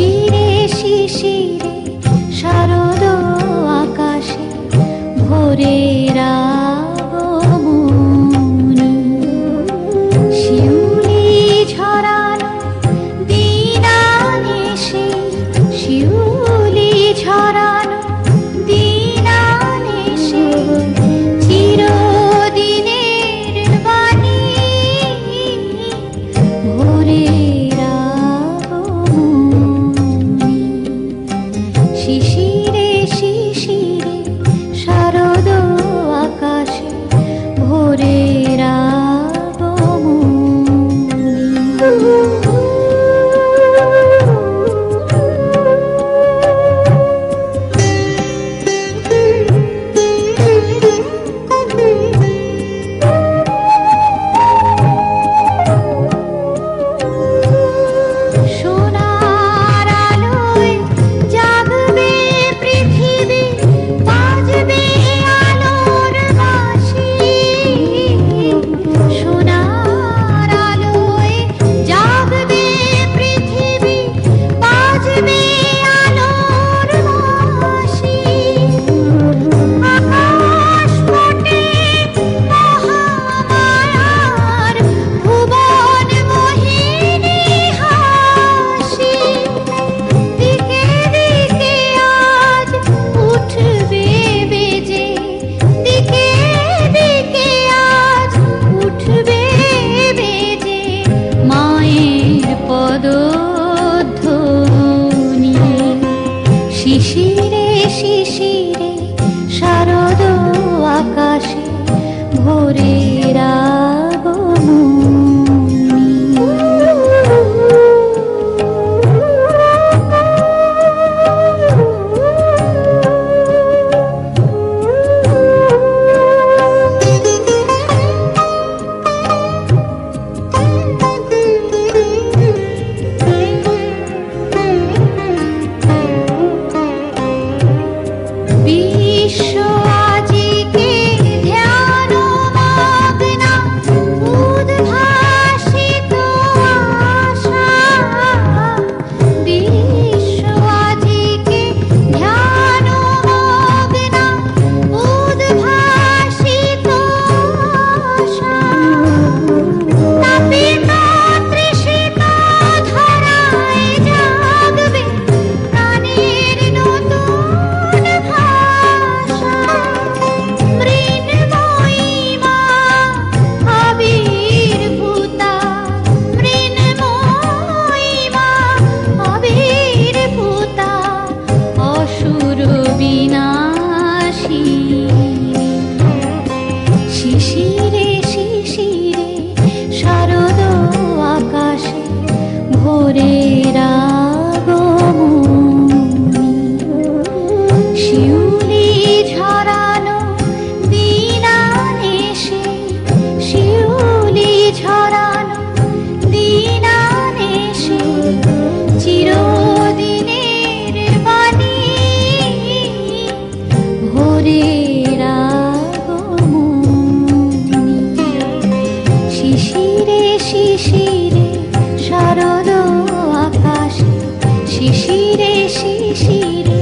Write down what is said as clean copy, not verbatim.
শিশিরে শিশিরে শারদ আকাশে ভোরের আগমনী, শিউলি ঝরানো দিন আনেছে, শিউলি ঝরানো দিন আনেছে, চিরদিনের বাণী ভোরের আগমনী। শিশিরে শিশিরে শারদ আকাশে ভোরের সোনার আলোয় জাগবে পৃথিবী, বাজবে আলোর বাঁশি। সোনার আলোয় জাগবে পৃথিবী, বাজবে আলোর বাঁশি। আকাশ পটে মহামায়ার ভুবন মোহিনী হাসি, দিকে দিকে আজ উঠবে বেজে, দিকে দিকে আজ উঠবে বেজে মায়ের পদধ্বনি। শিশিরে শিশিরে শারদ আকাশে ভোরের আগমনী। বিশ্ব আজিকে ধ্যান মগ্না, উদ্ভাসিত আশা। বিশ্ব আজিকে ধ্যান মগ্না, উদ্ভাসিত আশা। তাপিত তৃষিত ধরায় জাগবে প্রাণের নতুন ভাষা। মৃন্ময়ী মা আবির্ভূতা, মৃন্ময়ী মা আবির্ভূতা, অসুর বিনাশিনী। শিশিরে শিশিরে শারদ আকাশে ভোরের আগমনী। শিউলি ঝরানো দিন আনেছে, শিউলি ঝরানো দিন আনেছে, চিরদিনের বাণী ভোরের আগমনী। শিশিরে শিশিরে শারদ আকাশে, শিশিরে শিশিরে